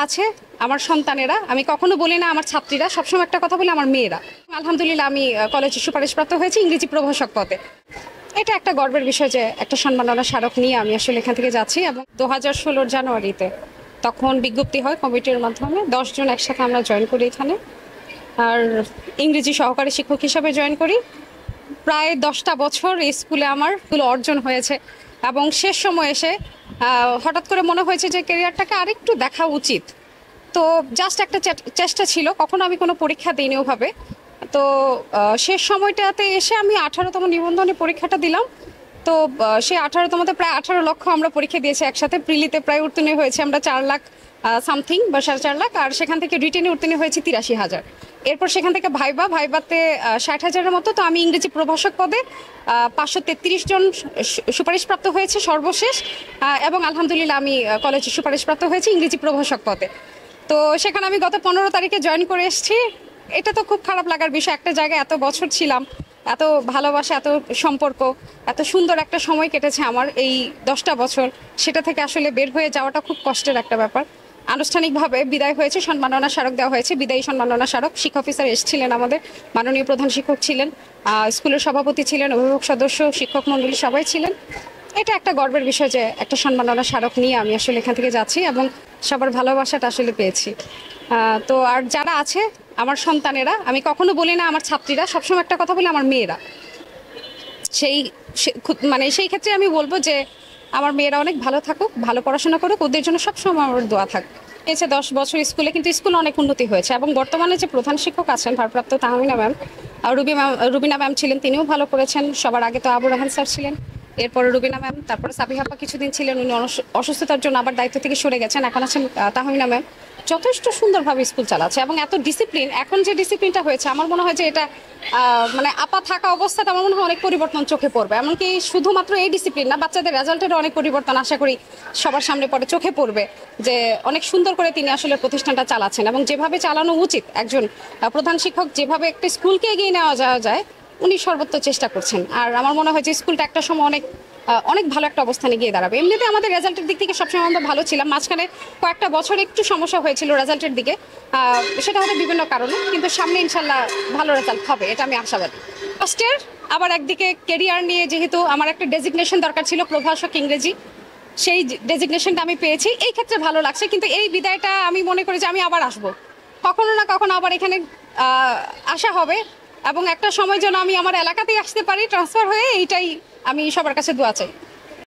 আছে আমার সন্তানেরা, আমি কখনো বলি না আমার ছাত্রীরা, সবসময় একটা কথা বলি আমার মেয়েরা। আলহামদুলিল্লাহ আমি কলেজে সুপারিশপ্রাপ্ত হয়েছি ইংরেজি প্রভাষক পদে। এটা একটা গর্বের বিষয় যে একটা সম্মাননা স্মারক নিয়ে আমি আসলে এখান থেকে যাচ্ছি। এবং 2016 জানুয়ারিতে তখন বিজ্ঞপ্তি হয় কমিটির মাধ্যমে, 10 জন একসাথে আমরা জয়েন করি এখানে। আর ইংরেজি সহকারী শিক্ষক হিসাবে জয়েন করি। প্রায় 10টা বছর এই স্কুলে আমার অর্জন হয়েছে এবং শেষ সময় এসে হঠাৎ করে মনে হয়েছে যে ক্যারিয়ারটাকে আরেকটু দেখা উচিত। তো জাস্ট একটা চেষ্টা ছিল, কখনো আমি কোনো পরীক্ষা দিইনি ওভাবে। তো শেষ সময়টাতে এসে আমি 18তম নিবন্ধনে পরীক্ষাটা দিলাম। তো সেই 18তমতে প্রায় 18 লক্ষ আমরা পরীক্ষা দিয়েছি একসাথে। প্রিলিতে প্রায় উত্তীর্ণ হয়েছে আমরা 4 লাখ সামথিং বা 4.5 লাখ, আর সেখান থেকে রিটেনে উত্তীর্ণ হয়েছে 83,000। এরপর সেখান থেকে ভাইবাতে 60,000-এর মতো। তো আমি ইংরেজি প্রভাষক পদে 533 জন সুপারিশপ্রাপ্ত হয়েছে সর্বশেষ। এবং আলহামদুলিল্লাহ আমি কলেজে সুপারিশপ্রাপ্ত হয়েছি ইংরেজি প্রভাষক পদে। তো সেখানে আমি গত 15 তারিখে জয়েন করে এসেছি। এটা তো খুব খারাপ লাগার বিষয়, একটা জায়গায় এত বছর ছিলাম, এত ভালোবাসা, এত সম্পর্ক, এত সুন্দর একটা সময় কেটেছে আমার এই 10টা বছর। সেটা থেকে আসলে বের হয়ে যাওয়াটা খুব কষ্টের একটা ব্যাপার। আনুষ্ঠানিকভাবে বিদায় হয়েছে, সম্মাননা স্মারক দেওয়া হয়েছে, বিদায়ী সম্মাননা স্মারক। শিক্ষা অফিসার এসেছিলেন, আমাদের মাননীয় প্রধান শিক্ষক ছিলেন, স্কুলের সভাপতি ছিলেন, অভিভাবক সদস্য, শিক্ষক মণ্ডলী সবাই ছিলেন। এটা একটা গর্বের বিষয় যে একটা সম্মাননা স্মারক নিয়ে আমি আসলে এখান থেকে যাচ্ছি এবং সবার ভালোবাসাটা আসলে পেয়েছি। তো আর যারা আছে আমার সন্তানেরা, আমি কখনো বলি না আমার ছাত্রীরা, সবসময় একটা কথা বলি আমার মেয়েরা। সেই ক্ষেত্রে আমি বলবো যে আমার মেয়েরা অনেক ভালো থাকুক, ভালো পড়াশোনা করুক, ওদের জন্য সবসময় আমার দোয়া থাক। এসে 10 বছর স্কুলে, কিন্তু স্কুলে অনেক উন্নতি হয়েছে এবং বর্তমানে যে প্রধান শিক্ষক আছেন ভারপ্রাপ্ত তাহমিনা ম্যাম, রুবিনা ম্যাম ছিলেন, তিনিও ভালো করেছেন। সবার আগে তো আবু রাহান স্যার ছিলেন, এরপরে রুবিনা ম্যাম, তারপরে সাবিহাপা কিছুদিন ছিলেন, উনি অসুস্থতার জন্য আবার দায়িত্ব থেকে সরে গেছেন। এখন আছেন তাহমিনা ম্যাম, যথেষ্ট সুন্দরভাবে স্কুল চালাচ্ছে এবং এত ডিসিপ্লিন। এখন যে ডিসিপ্লিনটা হয়েছে আমার মনে হয় যে এটা মানে আপা থাকা অবস্থাতে আমার মনে হয় অনেক পরিবর্তন চোখে পড়বে। এমনকি শুধুমাত্র এই ডিসিপ্লিন না, বাচ্চাদের রেজাল্টেরও অনেক পরিবর্তন আশা করি সবার সামনে পরে চোখে পড়বে যে অনেক সুন্দর করে তিনি আসলে প্রতিষ্ঠানটা চালাচ্ছেন এবং যেভাবে চালানো উচিত একজন প্রধান শিক্ষক, যেভাবে একটা স্কুলকে এগিয়ে নেওয়া যাওয়া যায় উনি সর্বোচ্চ চেষ্টা করছেন। আর আমার মনে হয় যে স্কুলটা একটা সময় অনেক ভালো একটা অবস্থানে গিয়ে দাঁড়াবে। এমনিতে আমাদের রেজাল্টের দিক থেকে সবসময় আমরা ভালো ছিলাম, মাঝখানে কয়েকটা বছর একটু সমস্যা হয়েছিল রেজাল্টের দিকে, সেটা হয়তো বিভিন্ন কারণে, কিন্তু সামনে ইনশাল্লাহ ভালো রেজাল্ট হবে, এটা আমি আশাবাদী। ফার্স্টের আবার একদিকে কেরিয়ার নিয়ে যেহেতু আমার একটা ডেজিগনেশন দরকার ছিল প্রভাষক ইংরেজি, সেই ডেজিগনেশনটা আমি পেয়েছি, এই ক্ষেত্রে ভালো লাগছে। কিন্তু এই বিদায়টা আমি মনে করি যে আমি আবার আসবো, কখনো না কখনো আবার এখানে আসা হবে এবং একটা সময় যেন আমি আমার এলাকাতেই আসতে পারি ট্রান্সফার হয়ে, এইটাই আমি সবার কাছে দোয়া চাই।